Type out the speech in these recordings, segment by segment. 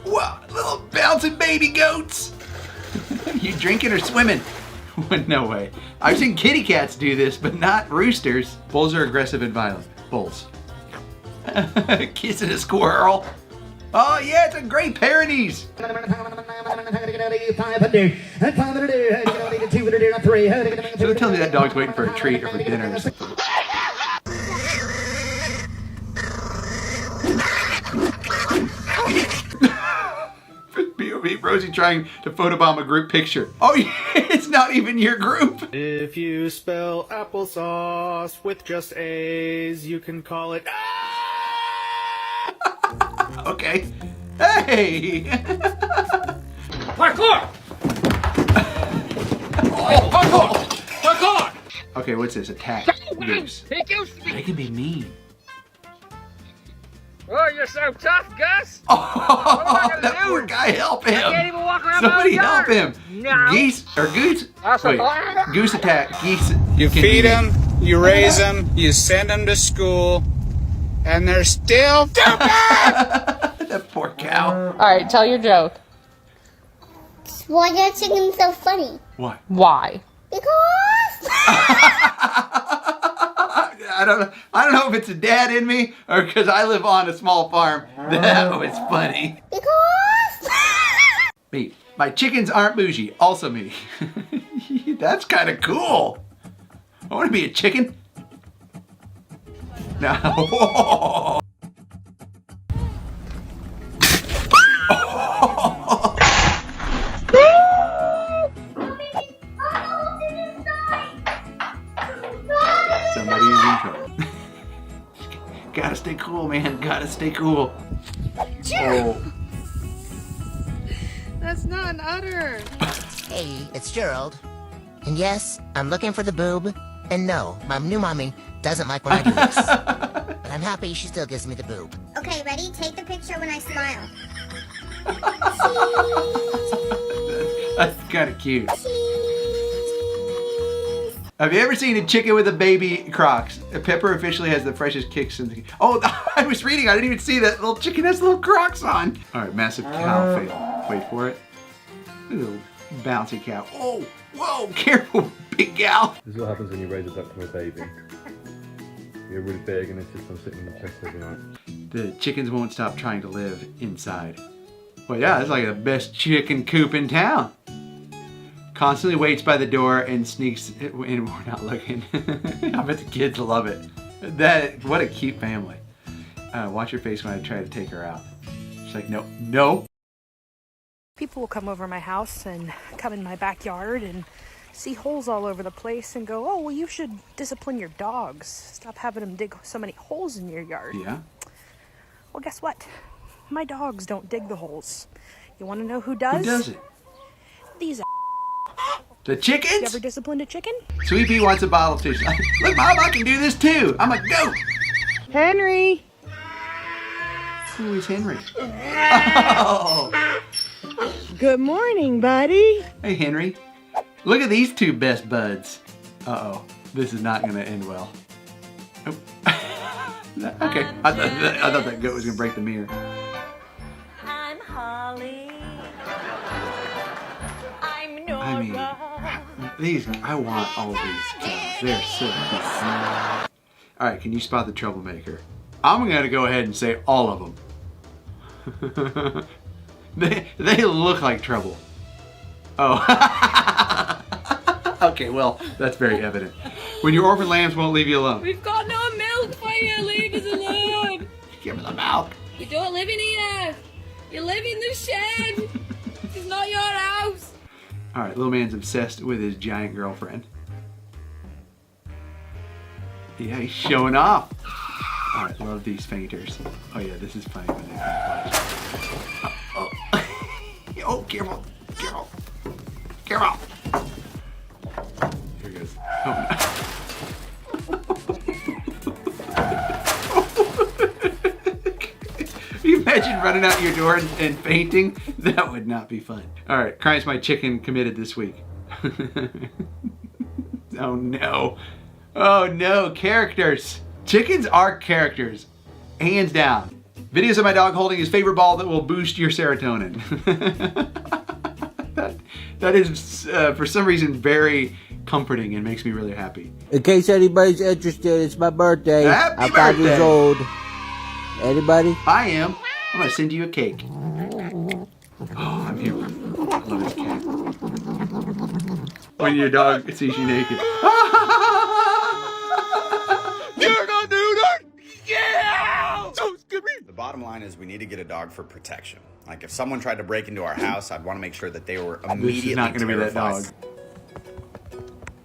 Wow, little bouncing baby goats. You drinking or swimming? No way. I've seen kitty cats do this, but not roosters. Bulls are aggressive and violent. Bulls. Kissing a squirrel. Oh yeah, it's a great Pyrenees. So it tells me that dog's waiting for a treat or for dinner or something. POV, Rosie trying to photobomb a group picture. Oh yeah, it's not even your group. If you spell applesauce with just A's, you can call it... Okay. Hey! Parkour! Oh, parkour! Parkour! Okay, what's this? Attack. Goose. They can be mean. Oh, you're so tough, Gus! Oh, that poor guy, help him! I can't even walk around Somebody my help yard. him! No. Geese, or goose? Wait, goose attack. Geese. You can feed be- them, you raise them, you send them to school, and they're still stupid! That poor cow. Alright, tell your joke. Why are chickens so funny? What? Why? Because I don't know if it's a dad in me or because I live on a small farm. That was funny. Me. My chickens aren't bougie. Also me. That's kind of cool. I want to be a chicken. No. Somebody's in trouble. Gotta stay cool, man. Gotta stay cool. Oh. That's not an udder. Hey, it's Gerald. And yes, I'm looking for the boob. And no, my new mommy doesn't like when I do this. But I'm happy she still gives me the boob. Okay, ready? Take the picture when I smile. That's kind of cute. Have you ever seen a chicken with a baby Crocs? Pepper officially has the freshest kicks in the... Oh, I was reading. I didn't even see that little chicken has little Crocs on. All right, massive cow fail. Wait for it. Little bouncy cow. Oh, whoa, careful, big gal. This is what happens when you raise a duck from a baby. You're really big and insist on sitting in your chest every night. The chickens won't stop trying to live inside. Well, yeah, it's like the best chicken coop in town. Constantly waits by the door and sneaks in when we're not looking. I bet the kids love it. What a cute family. Watch your face when I try to take her out. She's like, no, no. People will come over my house and come in my backyard and see holes all over the place and go, oh, well, you should discipline your dogs. Stop having them dig so many holes in your yard. Yeah? Well, guess what? My dogs don't dig the holes. You want to know who does? Who does it? These The You chickens? ever disciplined a chicken? Sweet Pea wants a bottle of tissue. Look, Mom, I can do this too. I'm a goat. Henry! Who is Henry? Oh. Good morning, buddy. Hey, Henry. Look at these two best buds. Uh-oh. This is not going to end well. Oh. Okay. I thought that goat was going to break the mirror. I'm Holly. I'm Nora. I mean, I want all these cows. They're so cute. All right, can you spot the troublemaker? I'm going to go ahead and say all of them. They look like trouble. Oh. Okay, well, that's very evident. When your orphan lambs won't leave you alone. We've got no milk for you. Leave us alone. Give me the milk. You don't live in here. You live in the shed. It's not your house. All right, little man's obsessed with his giant girlfriend. Yeah, he's showing off. All right, love these fainters. Oh yeah, this is funny when they watch. Oh, oh, careful, careful, careful. Here he goes. Oh no. Can you imagine running out your door and fainting? That would not be fun. All right, crimes my chicken committed this week. Oh no. Oh no, characters. Chickens are characters, hands down. Videos of my dog holding his favorite ball that will boost your serotonin. that is, for some reason, very comforting and makes me really happy. In case anybody's interested, it's my birthday. Happy I'm 5 years birthday. old. Anybody? I am. I'm gonna send you a cake. Oh, I'm here. I love this cat. When your dog sees you naked. You're gonna do that? Yeah! So Skippy! The bottom line is we need to get a dog for protection. Like if someone tried to break into our house, I'd want to make sure that they were immediately This is not gonna be that terrified.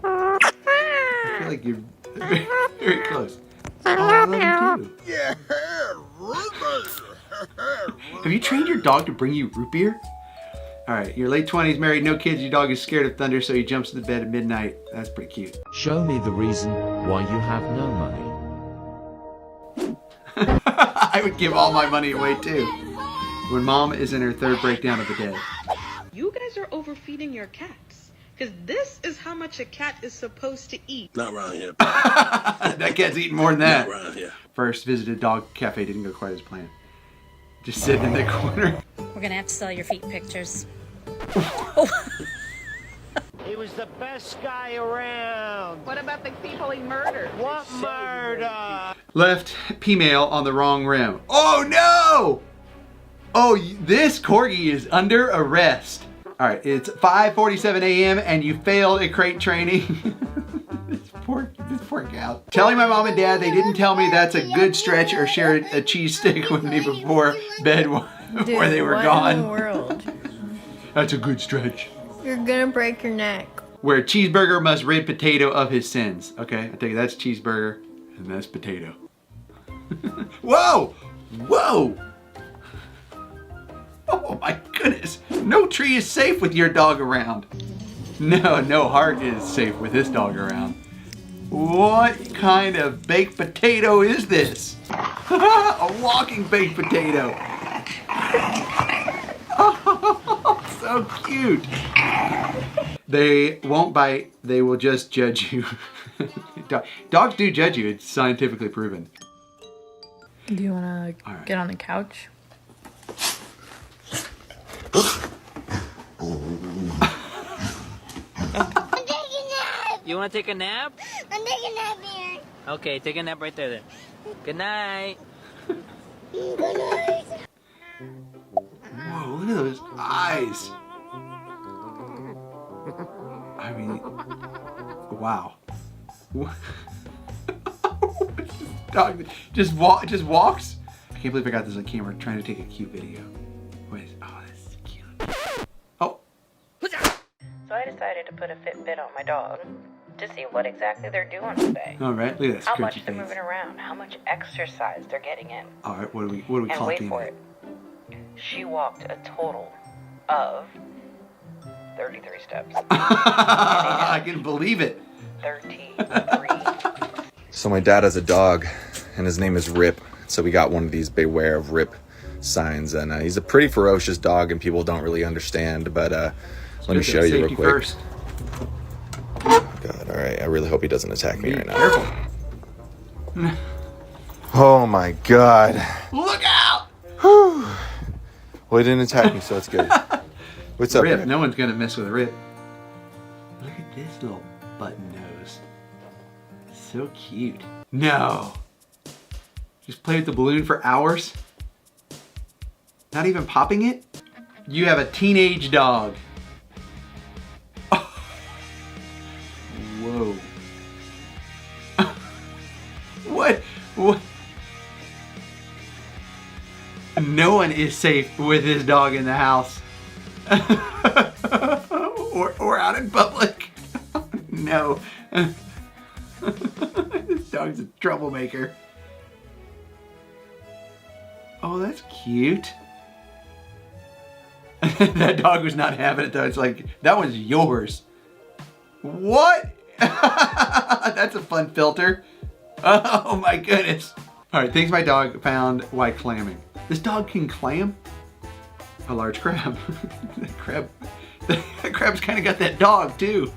dog. I feel like you're very, very close. Oh, I love you too. Yeah! Have you trained your dog to bring you root beer? Alright, you're late 20s, married, no kids, your dog is scared of thunder, so he jumps to the bed at midnight. That's pretty cute. Show me the reason why you have no money. I would give all my money away too. When mom is in her third breakdown of the day. You guys are overfeeding your cats. Because this is how much a cat is supposed to eat. Not around here. That cat's eating more than that. Not around here. First visited dog cafe didn't go quite as planned. Just sitting in the corner. We're gonna have to sell your feet pictures. He was the best guy around. What about the people he murdered? What murder? Left P-mail on the wrong rim. Oh no! Oh, this corgi is under arrest. All right, it's 5:47 a.m. and you failed at crate training. This poor cow. Telling my mom and dad they didn't tell me that's a good stretch or share a cheese stick with me before bed before they were gone. What in the world? That's a good stretch. You're gonna break your neck. Where cheeseburger must rid potato of his sins. Okay, I take it that's cheeseburger and that's potato. Whoa! Whoa! Oh my goodness. No tree is safe with your dog around. No heart is safe with this dog around. What kind of baked potato is this? A walking baked potato. Oh, so cute. They won't bite, they will just judge you. Dogs do judge you, it's scientifically proven. Do you wanna get on the couch? You want to take a nap? I'm taking a nap here. Okay, take a nap right there then. Good night. Good night. Whoa, look at those eyes. I mean, wow. Dog just walks. I can't believe I got this on camera trying to take a cute video. Wait, oh, this is cute. Oh. So I decided to put a Fitbit on my dog to see what exactly they're doing today. All right, look at that. How much scrunchy they're face. moving around, how much exercise they're getting in. All right, what do we And wait clocking for in? it. She walked a total of 33 steps. I can believe it. 33. So my dad has a dog, and his name is Rip. So we got one of these beware of Rip signs, and he's a pretty ferocious dog, and people don't really understand. But let me show you real quick. First. Oh God! All right, I really hope he doesn't attack me right now. Careful. Oh my God! Look out! Whew. Well, he didn't attack me, so it's good. What's up, Rip? Rip? No one's gonna mess with Rip. Look at this little button nose. So cute. No. Just play with the balloon for hours? Not even popping it? You have a teenage dog. Oh. Whoa. What? No one is safe with his dog in the house. or out in public. No. This dog's a troublemaker. Oh, that's cute. That dog was not having it though. It's like, that one's yours. What? That's a fun filter. Oh my goodness. All right, things my dog found while clamming. This dog can clam? A large crab. That crab's kind of got that dog too.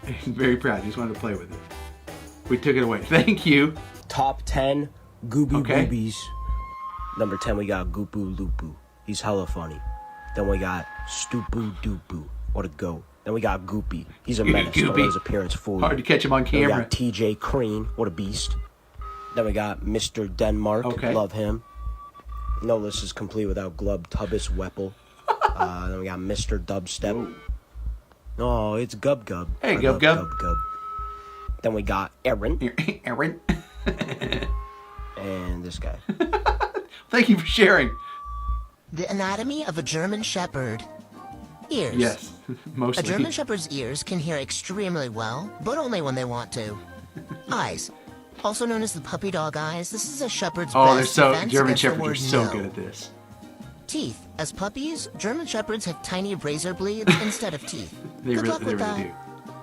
He's very proud. He just wanted to play with it. We took it away. Thank you. Top 10 gooby boobies Number 10, we got Goopoo Loopoo. He's hella funny. Then we got Stoopoo Doopoo. What a goat. Then we got Goopy. He's a menace. Don't let his appearance fool you. Hard to catch him on camera. Then we got TJ Crean. What a beast. Then we got Mr. Denmark. Okay. Love him. No list is complete without Glubtubus Weppel. Then we got Mr. Dubstep. Ooh. Oh, it's Gub Gub. Hey, I Gub love Gub. Gub Gub. Then we got Aaron. Aaron. And this guy. Thank you for sharing. The anatomy of a German Shepherd. Ears. Yes, mostly. A German Shepherd's ears can hear extremely well, but only when they want to. Eyes. Also known as the puppy dog eyes, this is a shepherd's best defense German against the Shepherds are word so no. good at this. Teeth. As puppies, German Shepherds have tiny razor blades instead of teeth. Good luck with that.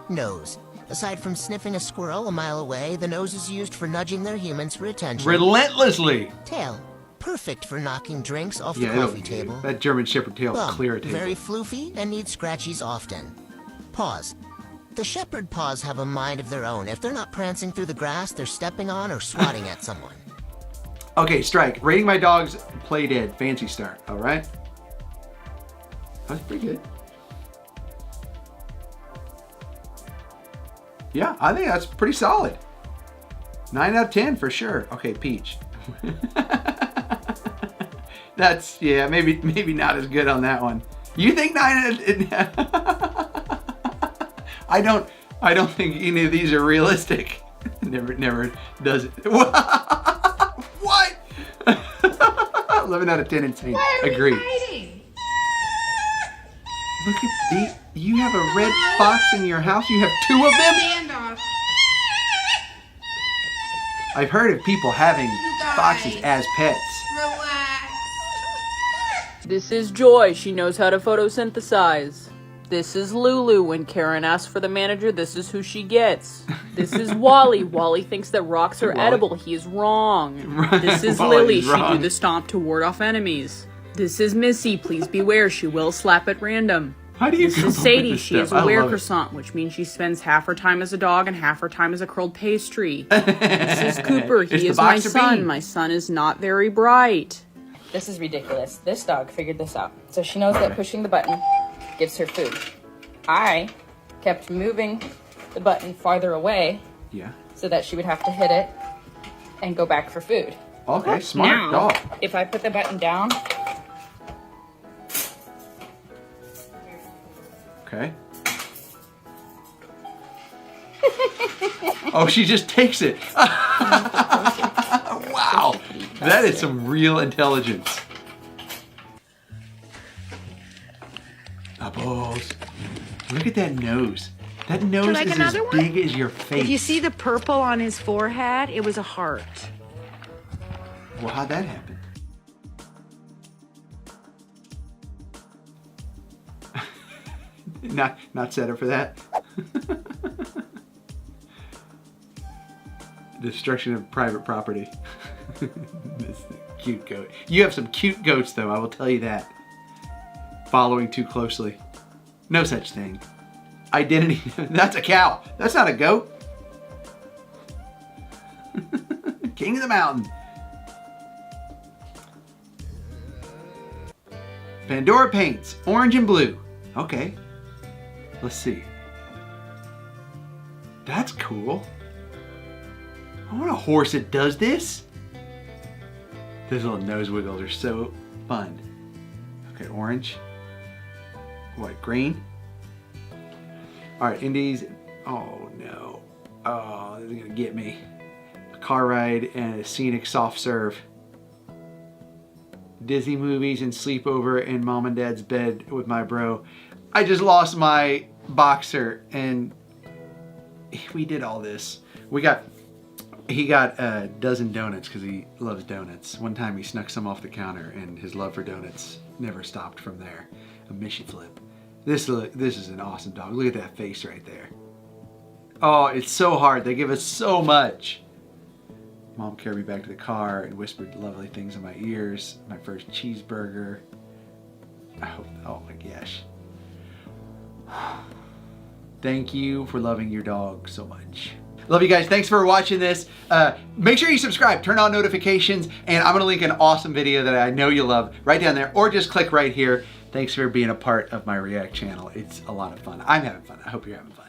Nose. Aside from sniffing a squirrel a mile away, the nose is used for nudging their humans for attention. Relentlessly. Tail. Perfect for knocking drinks off the Yeah, coffee table. that German Shepherd tail Bum. clear a table. Very floofy and needs scratchies often. Paws. The shepherd paws have a mind of their own. If they're not prancing through the grass, they're stepping on or swatting at someone. Okay, Strike. Rating my dog's play dead. Fancy start. All right. That's pretty good. Yeah, I think that's pretty solid. 9 out of 10 for sure. Okay, Peach. That's, yeah, maybe not as good on that one. You think 9 out of I don't think any of these are realistic. Never does it. What? 11 out of 10 insane. Agree. Look at you have a red fox in your house? You have 2 of them? Standoff. I've heard of people having foxes as pets. Relax. This is Joy. She knows how to photosynthesize. This is Lulu. When Karen asks for the manager, this is who she gets. This is Wally. Wally thinks that rocks are edible. He is wrong. This is Lily. She do the stomp to ward off enemies. This is Missy. Please beware. She will slap at random. How do you This is Sadie. She is a I love it. croissant, which means she spends half her time as a dog and half her time as a curled pastry. This is Cooper. It's He the is my boxer son. bean. My son is not very bright. This is ridiculous. This dog figured this out. So she knows that pushing the button gives her food. I kept moving the button farther away Yeah. so that she would have to hit it and go back for food. Okay, smart Now, dog. if I put the button down, Okay. Oh, she just takes it. Wow. That is some real intelligence. Bubbles. Look at that nose. That nose Would you like is as another one? big as your face. If you see the purple on his forehead, it was a heart. Well, how'd that happen? Not set up for that. Destruction of private property. This cute goat. You have some cute goats, though. I will tell you that. Following too closely. No such thing. Identity. That's a cow. That's not a goat. King of the mountain. Pandora paints. Orange and blue. Okay. Let's see. That's cool. I want a horse that does this. Those little nose wiggles are so fun. Okay, orange. What, green? Alright, Indies. Oh no. Oh, this is gonna get me. A car ride and a scenic soft serve. Disney movies and sleepover in mom and dad's bed with my bro. I just lost my boxer and we did all this. He got a dozen donuts because he loves donuts. One time he snuck some off the counter and his love for donuts never stopped from there. A mission flip. This is an awesome dog. Look at that face right there. Oh, it's so hard. They give us so much. Mom carried me back to the car and whispered lovely things in my ears. My first cheeseburger. Oh my gosh. Thank you for loving your dog so much. Love you guys. Thanks for watching this. Make sure you subscribe, turn on notifications, and I'm gonna link an awesome video that I know you'll love right down there, or just click right here. Thanks for being a part of my React channel. It's a lot of fun. I'm having fun. I hope you're having fun.